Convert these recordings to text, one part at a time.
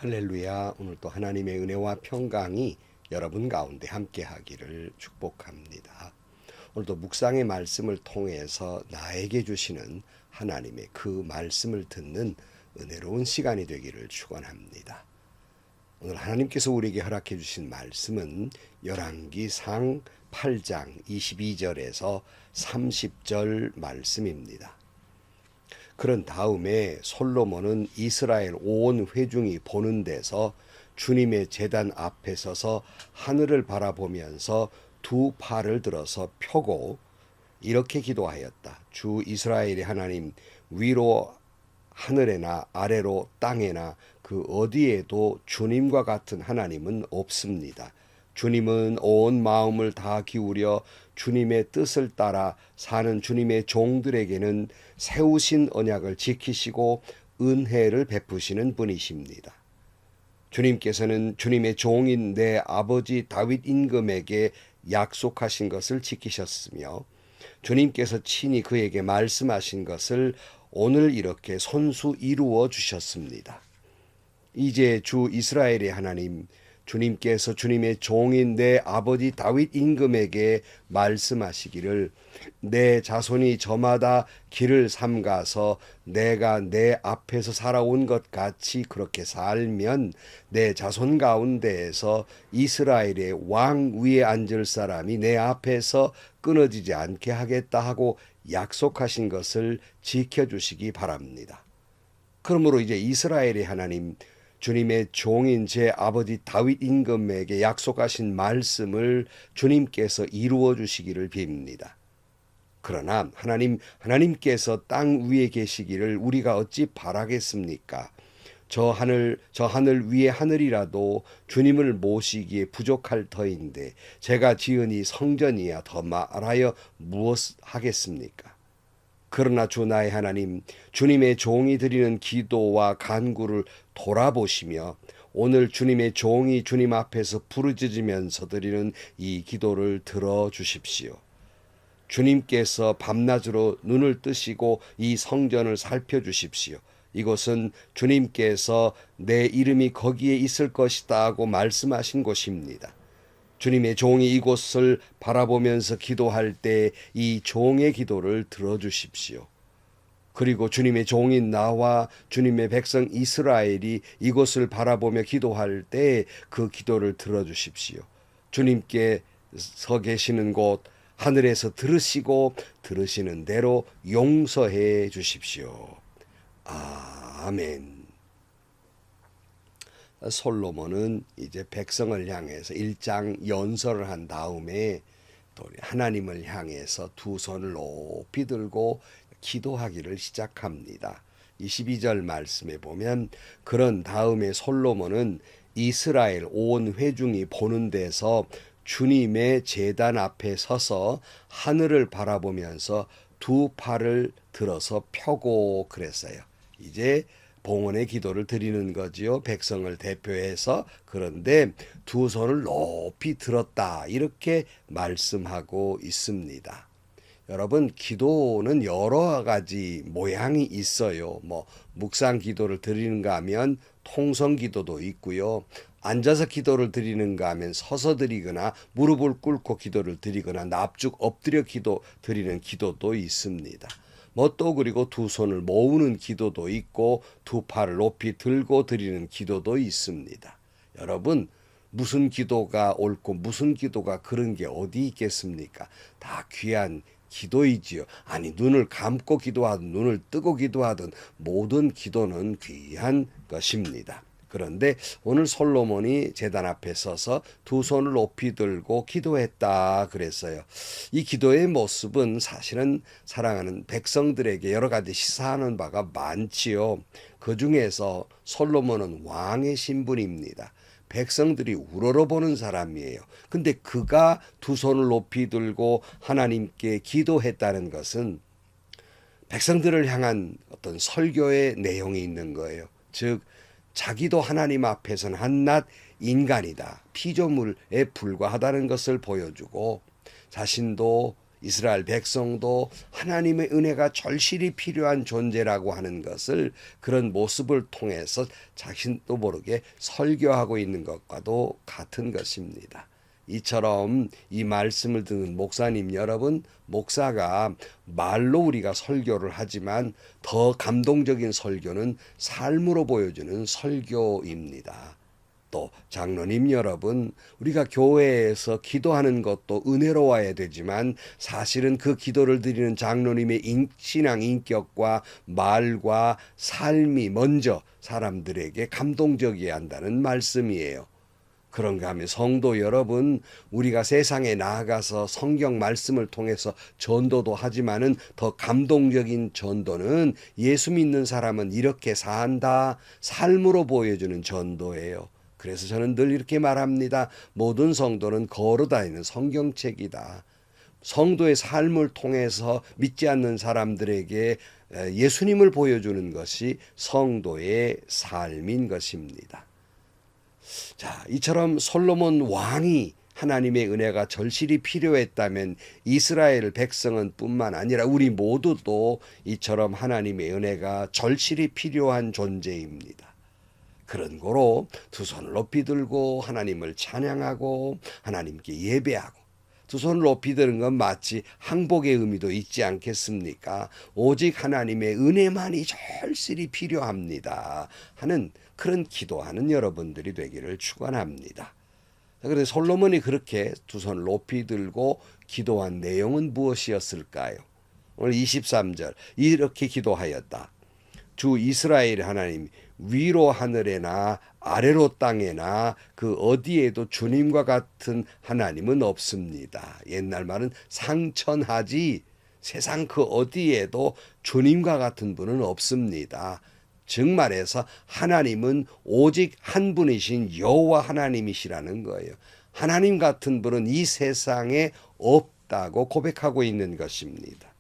할렐루야. 오늘 또 하나님의 은혜와 평강이 여러분 가운데 함께 하기를 축복합니다. 오늘도 묵상의 말씀을 통해서 나에게 주시는 하나님의 그 말씀을 듣는 은혜로운 시간이 되기를 축원합니다. 오늘 하나님께서 우리에게 허락해 주신 말씀은 열왕기상 8장 22절에서 30절 말씀입니다. 그런 다음에 솔로몬은 이스라엘 온 회중이 보는 데서 주님의 제단 앞에 서서 하늘을 바라보면서 두 팔을 들어서 펴고 이렇게 기도하였다. 주 이스라엘의 하나님, 위로 하늘에나 아래로 땅에나 그 어디에도 주님과 같은 하나님은 없습니다. 주님은 온 마음을 다 기울여 주님의 뜻을 따라 사는 주님의 종들에게는 세우신 언약을 지키시고 은혜를 베푸시는 분이십니다. 주님께서는 주님의 종인 내 아버지 다윗 임금에게 약속하신 것을 지키셨으며 주님께서 친히 그에게 말씀하신 것을 오늘 이렇게 손수 이루어 주셨습니다. 이제 주 이스라엘의 하나님, 주님께서 주님의 종인 내 아버지 다윗 임금에게 말씀하시기를 내 자손이 저마다 길을 삼가서 내가 내 앞에서 살아온 것 같이 그렇게 살면 내 자손 가운데에서 이스라엘의 왕 위에 앉을 사람이 내 앞에서 끊어지지 않게 하겠다 하고 약속하신 것을 지켜주시기 바랍니다. 그러므로 이제 이스라엘의 하나님, 주님의 종인 제 아버지 다윗 임금에게 약속하신 말씀을 주님께서 이루어 주시기를 빕니다. 그러나 하나님께서 땅 위에 계시기를 우리가 어찌 바라겠습니까? 저 하늘 위의 하늘이라도 주님을 모시기에 부족할 터인데 제가 지으니 성전이야 더 말하여 무엇 하겠습니까? 그러나 주 나의 하나님, 주님의 종이 드리는 기도와 간구를 돌아보시며 오늘 주님의 종이 주님 앞에서 부르짖으면서 드리는 이 기도를 들어주십시오. 주님께서 밤낮으로 눈을 뜨시고 이 성전을 살펴주십시오. 이곳은 주님께서 내 이름이 거기에 있을 것이다 하고 말씀하신 곳입니다. 주님의 종이 이곳을 바라보면서 기도할 때 이 종의 기도를 들어주십시오. 그리고 주님의 종인 나와 주님의 백성 이스라엘이 이곳을 바라보며 기도할 때 그 기도를 들어주십시오. 주님께서 계시는 곳 하늘에서 들으시고 들으시는 대로 용서해 주십시오. 아멘. 솔로몬은 이제 백성을 향해서 일장 연설을 한 다음에 또 하나님을 향해서 두 손을 높이 들고 기도하기를 시작합니다. 22절 말씀에 보면 그런 다음에 솔로몬은 이스라엘 온 회중이 보는 데서 주님의 제단 앞에 서서 하늘을 바라보면서 두 팔을 들어서 펴고 그랬어요. 이제 봉헌의 기도를 드리는 거지요. 백성을 대표해서. 그런데 두 손을 높이 들었다. 이렇게 말씀하고 있습니다. 여러분, 기도는 여러 가지 모양이 있어요. 묵상 기도를 드리는가 하면 통성 기도도 있고요. 앉아서 기도를 드리는가 하면 서서 드리거나 무릎을 꿇고 기도를 드리거나 납죽 엎드려 기도 드리는 기도도 있습니다. 또 그리고 두 손을 모으는 기도도 있고 두 팔을 높이 들고 드리는 기도도 있습니다. 여러분, 무슨 기도가 옳고 무슨 기도가 그런 게 어디 있겠습니까? 다 귀한 기도이지요. 아니, 눈을 감고 기도하든 눈을 뜨고 기도하든 모든 기도는 귀한 것입니다. 그런데 오늘 솔로몬이 제단 앞에 서서 두 손을 높이 들고 기도했다 그랬어요. 이 기도의 모습은 사실은 사랑하는 백성들에게 여러 가지 시사하는 바가 많지요. 그 중에서 솔로몬은 왕의 신분입니다. 백성들이 우러러보는 사람이에요. 근데 그가 두 손을 높이 들고 하나님께 기도했다는 것은 백성들을 향한 어떤 설교의 내용이 있는 거예요. 즉 자기도 하나님 앞에서는 한낱 인간이다. 피조물에 불과하다는 것을 보여주고 자신도 이스라엘 백성도 하나님의 은혜가 절실히 필요한 존재라고 하는 것을 그런 모습을 통해서 자신도 모르게 설교하고 있는 것과도 같은 것입니다. 이처럼 이 말씀을 듣는 목사님 여러분, 목사가 말로 우리가 설교를 하지만 더 감동적인 설교는 삶으로 보여주는 설교입니다. 또 장로님 여러분, 우리가 교회에서 기도하는 것도 은혜로워야 되지만 사실은 그 기도를 드리는 장로님의 신앙 인격과 말과 삶이 먼저 사람들에게 감동적이어야 한다는 말씀이에요. 그런가 하면 성도 여러분, 우리가 세상에 나아가서 성경 말씀을 통해서 전도도 하지만은 더 감동적인 전도는 예수 믿는 사람은 이렇게 산다, 삶으로 보여주는 전도예요. 그래서 저는 늘 이렇게 말합니다. 모든 성도는 걸어다니는 성경책이다. 성도의 삶을 통해서 믿지 않는 사람들에게 예수님을 보여주는 것이 성도의 삶인 것입니다. 자, 이처럼 솔로몬 왕이 하나님의 은혜가 절실히 필요했다면 이스라엘 백성은 뿐만 아니라 우리 모두도 이처럼 하나님의 은혜가 절실히 필요한 존재입니다. 그런 거로 두 손을 높이 들고 하나님을 찬양하고 하나님께 예배하고, 두 손을 높이 드는 건 마치 항복의 의미도 있지 않겠습니까? 오직 하나님의 은혜만이 절실히 필요합니다 하는 그런 기도하는 여러분들이 되기를 축원합니다. 그런데 솔로몬이 그렇게 두 손을 높이 들고 기도한 내용은 무엇이었을까요? 오늘 23절 이렇게 기도하였다. 주 이스라엘 하나님, 위로 하늘에나 아래로 땅에나 그 어디에도 주님과 같은 하나님은 없습니다. 옛날 말은 상천하지 세상 그 어디에도 주님과 같은 분은 없습니다. 즉 말해서 하나님은 오직 한 분이신 여호와 하나님이시라는 거예요. 하나님 같은 분은 이 세상에 없다고 고백하고 있는 것입니다.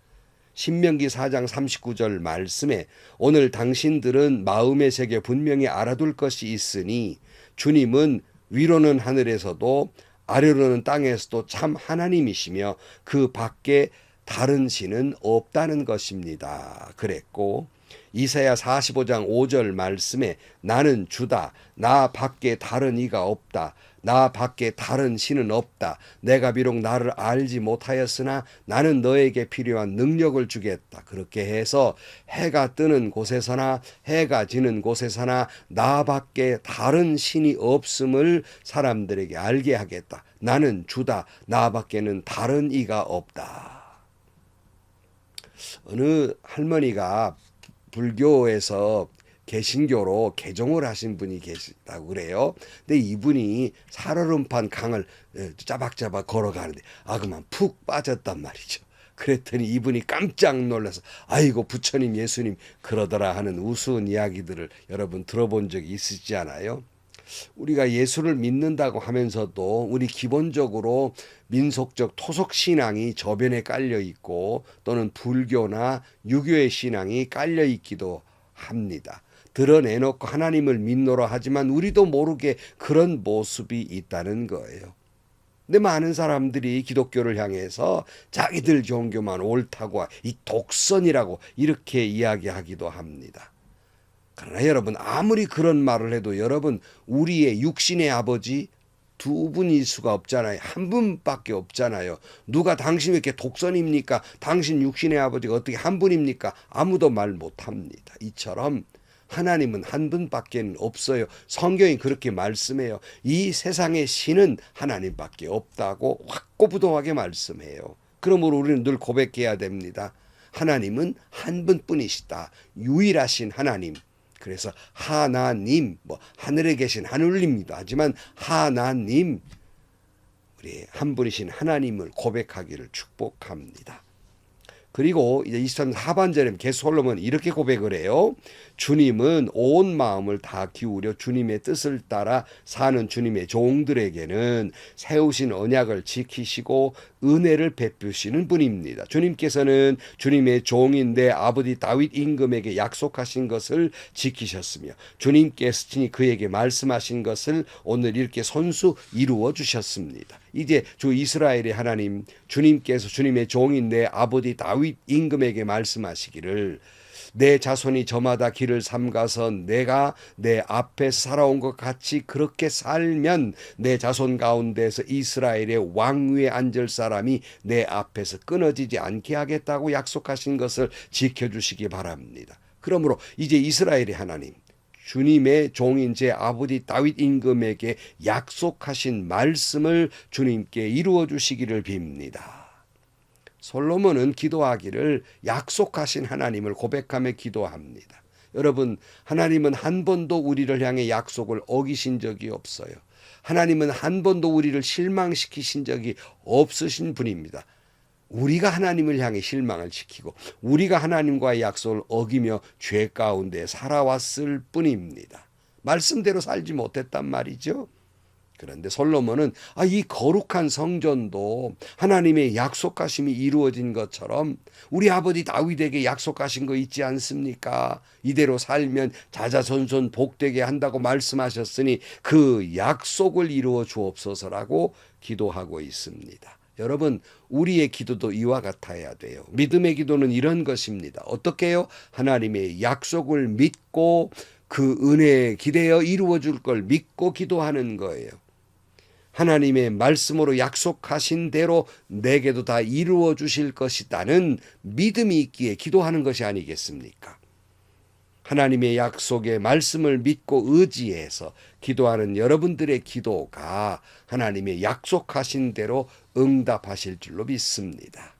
신명기 4장 39절 말씀에 오늘 당신들은 마음의 세계 분명히 알아둘 것이 있으니 주님은 위로는 하늘에서도 아래로는 땅에서도 참 하나님이시며 그 밖에 다른 신은 없다는 것입니다. 그랬고 이사야 45장 5절 말씀에 나는 주다. 나 밖에 다른 이가 없다. 나 밖에 다른 신은 없다. 내가 비록 나를 알지 못하였으나 나는 너에게 필요한 능력을 주겠다. 그렇게 해서 해가 뜨는 곳에서나 해가 지는 곳에서나 나 밖에 다른 신이 없음을 사람들에게 알게 하겠다. 나는 주다. 나 밖에는 다른 이가 없다. 어느 할머니가 불교에서 개신교로 개종을 하신 분이 계시다고 그래요. 근데 이분이 살얼음판 강을 짜박짜박 걸어가는데 그만 푹 빠졌단 말이죠. 그랬더니 이분이 깜짝 놀라서 아이고 부처님 예수님 그러더라 하는 우스운 이야기들을 여러분 들어본 적이 있으시지 않아요? 우리가 예수를 믿는다고 하면서도 우리 기본적으로 민속적 토속 신앙이 저변에 깔려 있고 또는 불교나 유교의 신앙이 깔려 있기도 합니다. 드러내놓고 하나님을 믿노라 하지만 우리도 모르게 그런 모습이 있다는 거예요. 근데 많은 사람들이 기독교를 향해서 자기들 종교만 옳다고 이 독선이라고 이렇게 이야기하기도 합니다. 그러나 여러분 아무리 그런 말을 해도 여러분 우리의 육신의 아버지 두 분일 수가 없잖아요. 한 분밖에 없잖아요. 누가 당신 왜 이렇게 독선입니까? 당신 육신의 아버지가 어떻게 한 분입니까? 아무도 말 못합니다. 이처럼 하나님은 한 분밖에 없어요. 성경이 그렇게 말씀해요. 이 세상의 신은 하나님밖에 없다고 확고부동하게 말씀해요. 그러므로 우리는 늘 고백해야 됩니다. 하나님은 한 분뿐이시다. 유일하신 하나님. 그래서 하나님, 하늘에 계신 하늘님이기도 하지만 하나님, 우리 한 분이신 하나님을 고백하기를 축복합니다. 그리고 이제 23절 하반절에 솔로몬은 이렇게 고백을 해요. 주님은 온 마음을 다 기울여 주님의 뜻을 따라 사는 주님의 종들에게는 세우신 언약을 지키시고 은혜를 베푸시는 분입니다. 주님께서는 주님의 종인 내 아버지 다윗 임금에게 약속하신 것을 지키셨으며 주님께서 친히 그에게 말씀하신 것을 오늘 이렇게 손수 이루어 주셨습니다. 이제 주 이스라엘의 하나님 주님께서 주님의 종인 내 아버지 다윗 임금에게 말씀하시기를 내 자손이 저마다 길을 삼가서 내가 내 앞에 살아온 것 같이 그렇게 살면 내 자손 가운데서 이스라엘의 왕위에 앉을 사람이 내 앞에서 끊어지지 않게 하겠다고 약속하신 것을 지켜주시기 바랍니다. 그러므로 이제 이스라엘의 하나님 주님의 종인 제 아버지 다윗 임금에게 약속하신 말씀을 주님께 이루어 주시기를 빕니다. 솔로몬은 기도하기를 약속하신 하나님을 고백하며 기도합니다. 여러분, 하나님은 한 번도 우리를 향해 약속을 어기신 적이 없어요. 하나님은 한 번도 우리를 실망시키신 적이 없으신 분입니다. 우리가 하나님을 향해 실망을 시키고 우리가 하나님과의 약속을 어기며 죄 가운데 살아왔을 뿐입니다. 말씀대로 살지 못했단 말이죠. 그런데 솔로몬은 이 거룩한 성전도 하나님의 약속하심이 이루어진 것처럼 우리 아버지 다윗에게 약속하신 거 있지 않습니까? 이대로 살면 자자손손 복되게 한다고 말씀하셨으니 그 약속을 이루어 주옵소서라고 기도하고 있습니다. 여러분, 우리의 기도도 이와 같아야 돼요. 믿음의 기도는 이런 것입니다. 어떻게 해요? 하나님의 약속을 믿고 그 은혜에 기대어 이루어 줄 걸 믿고 기도하는 거예요. 하나님의 말씀으로 약속하신 대로 내게도 다 이루어 주실 것이라는 믿음이 있기에 기도하는 것이 아니겠습니까? 하나님의 약속의 말씀을 믿고 의지해서 기도하는 여러분들의 기도가 하나님의 약속하신 대로 응답하실 줄로 믿습니다.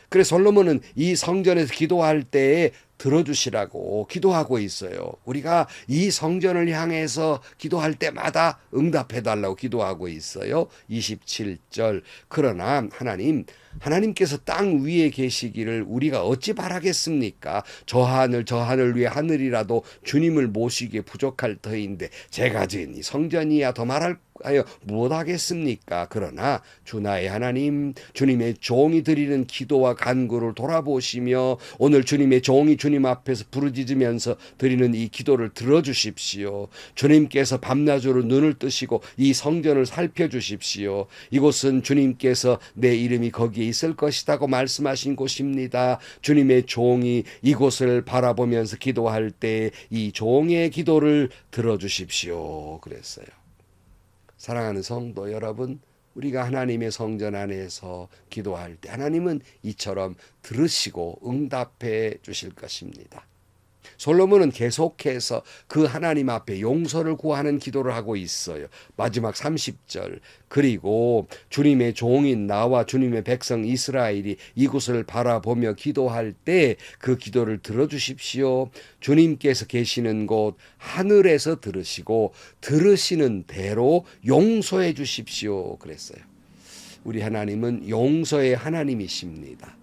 그래서 솔로몬은 이 성전에서 기도할 때에 들어주시라고 기도하고 있어요. 우리가 이 성전을 향해서 기도할 때마다 응답해달라고 기도하고 있어요. 27절. 그러나 하나님께서 땅 위에 계시기를 우리가 어찌 바라겠습니까? 저 하늘 위에 하늘이라도 주님을 모시기에 부족할 터인데 제가 지은 이 성전이야 더 말할 하여 무엇하겠습니까? 그러나 주 나의 하나님 주님의 종이 드리는 기도와 간구를 돌아보시며 오늘 주님의 종이 주님 앞에서 부르짖으면서 드리는 이 기도를 들어주십시오. 주님께서 밤낮으로 눈을 뜨시고 이 성전을 살펴주십시오. 이곳은 주님께서 내 이름이 거기에 있을 것이라고 말씀하신 곳입니다. 주님의 종이 이곳을 바라보면서 기도할 때 이 종의 기도를 들어주십시오. 그랬어요. 사랑하는 성도 여러분, 우리가 하나님의 성전 안에서 기도할 때 하나님은 이처럼 들으시고 응답해 주실 것입니다. 솔로몬은 계속해서 그 하나님 앞에 용서를 구하는 기도를 하고 있어요. 마지막 30절. 그리고 주님의 종인 나와 주님의 백성 이스라엘이 이곳을 바라보며 기도할 때 그 기도를 들어주십시오. 주님께서 계시는 곳 하늘에서 들으시고 들으시는 대로 용서해 주십시오. 그랬어요. 우리 하나님은 용서의 하나님이십니다.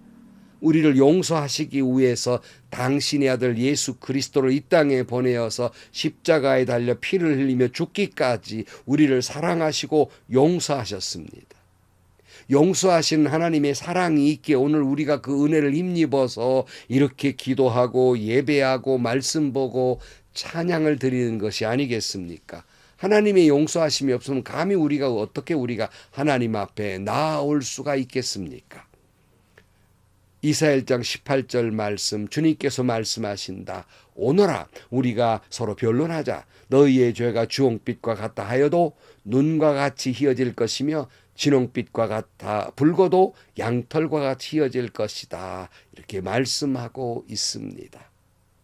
우리를 용서하시기 위해서 당신의 아들 예수 그리스도를 이 땅에 보내어서 십자가에 달려 피를 흘리며 죽기까지 우리를 사랑하시고 용서하셨습니다. 용서하시는 하나님의 사랑이 있기에 오늘 우리가 그 은혜를 힘입어서 이렇게 기도하고 예배하고 말씀 보고 찬양을 드리는 것이 아니겠습니까? 하나님의 용서하심이 없으면 감히 어떻게 우리가 하나님 앞에 나아올 수가 있겠습니까? 이사야 1장 18절 말씀 주님께서 말씀하신다. 오너라 우리가 서로 변론하자. 너희의 죄가 주홍빛과 같다 하여도 눈과 같이 희어질 것이며 진홍빛과 같아 붉어도 양털과 같이 희어질 것이다. 이렇게 말씀하고 있습니다.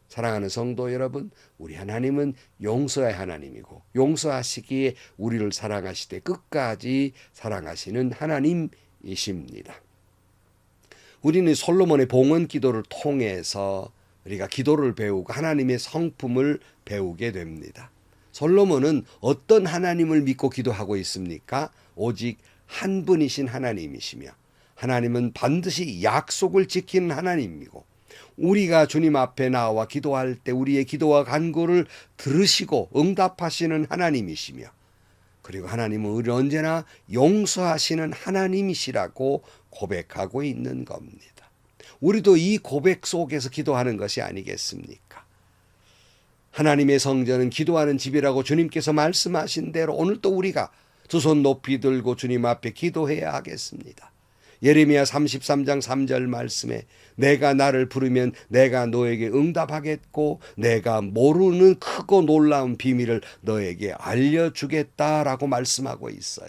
사랑하는 성도 여러분, 우리 하나님은 용서의 하나님이고 용서하시기에 우리를 사랑하시되 끝까지 사랑하시는 하나님이십니다. 우리는 솔로몬의 봉헌 기도를 통해서 우리가 기도를 배우고 하나님의 성품을 배우게 됩니다. 솔로몬은 어떤 하나님을 믿고 기도하고 있습니까? 오직 한 분이신 하나님이시며 하나님은 반드시 약속을 지키는 하나님이고 우리가 주님 앞에 나와 기도할 때 우리의 기도와 간구를 들으시고 응답하시는 하나님이시며 그리고 하나님은 우리를 언제나 용서하시는 하나님이시라고 고백하고 있는 겁니다. 우리도 이 고백 속에서 기도하는 것이 아니겠습니까? 하나님의 성전은 기도하는 집이라고 주님께서 말씀하신 대로 오늘 또 우리가 두 손 높이 들고 주님 앞에 기도해야 하겠습니다. 예레미야 33장 3절 말씀에 내가 나를 부르면 내가 너에게 응답하겠고 내가 모르는 크고 놀라운 비밀을 너에게 알려주겠다라고 말씀하고 있어요.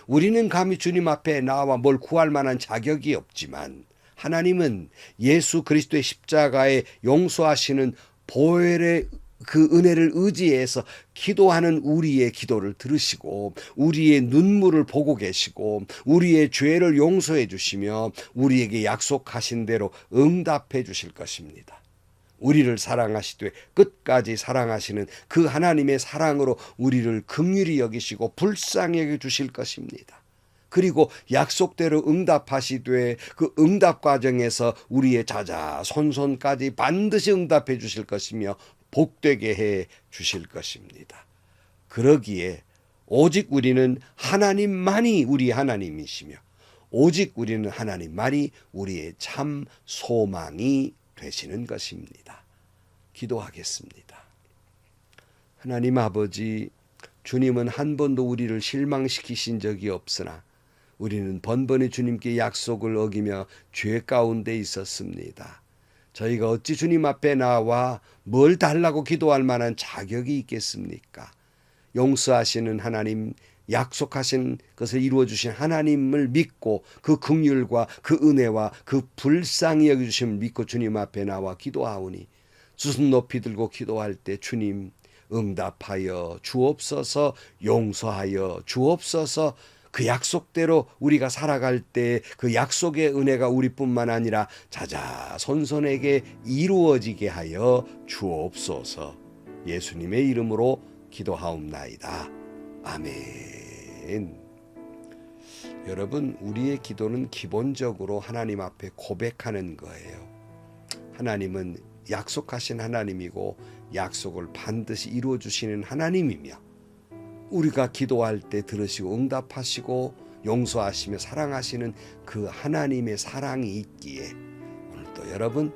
우리는 감히 주님 앞에 나와 뭘 구할 만한 자격이 없지만 하나님은 예수 그리스도의 십자가에 용서하시는 보혈의 그 은혜를 의지해서 기도하는 우리의 기도를 들으시고 우리의 눈물을 보고 계시고 우리의 죄를 용서해 주시며 우리에게 약속하신 대로 응답해 주실 것입니다. 우리를 사랑하시되 끝까지 사랑하시는 그 하나님의 사랑으로 우리를 긍휼히 여기시고 불쌍히 여겨 주실 것입니다. 그리고 약속대로 응답하시되 그 응답 과정에서 우리의 자자손손까지 반드시 응답해 주실 것이며 복되게 해 주실 것입니다. 그러기에 오직 우리는 하나님만이 우리 하나님이시며 오직 우리는 하나님만이 우리의 참 소망이 되시는 것입니다. 기도하겠습니다. 하나님 아버지, 주님은 한 번도 우리를 실망시키신 적이 없으나 우리는 번번이 주님께 약속을 어기며 죄 가운데 있었습니다. 저희가 어찌 주님 앞에 나와 뭘 달라고 기도할 만한 자격이 있겠습니까? 용서하시는 하나님, 약속하신 것을 이루어 주신 하나님을 믿고 그 긍휼과 그 은혜와 그 불쌍히 여겨 주심을 믿고 주님 앞에 나와 기도하오니 두 손 높이 들고 기도할 때 주님 응답하여 주옵소서, 용서하여 주옵소서. 그 약속대로 우리가 살아갈 때 그 약속의 은혜가 우리뿐만 아니라 자자손손에게 이루어지게 하여 주옵소서. 예수님의 이름으로 기도하옵나이다. 아멘. 여러분, 우리의 기도는 기본적으로 하나님 앞에 고백하는 거예요. 하나님은 약속하신 하나님이고 약속을 반드시 이루어 주시는 하나님이며 우리가 기도할 때 들으시고 응답하시고 용서하시며 사랑하시는 그 하나님의 사랑이 있기에 오늘도 여러분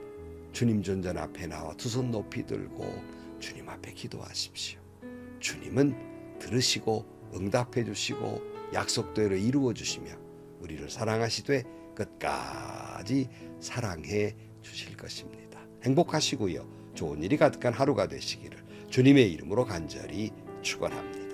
주님 존전 앞에 나와 두 손 높이 들고 주님 앞에 기도하십시오. 주님은 들으시고 응답해 주시고 약속대로 이루어 주시며 우리를 사랑하시되 끝까지 사랑해 주실 것입니다. 행복하시고요. 좋은 일이 가득한 하루가 되시기를 주님의 이름으로 간절히 축원합니다.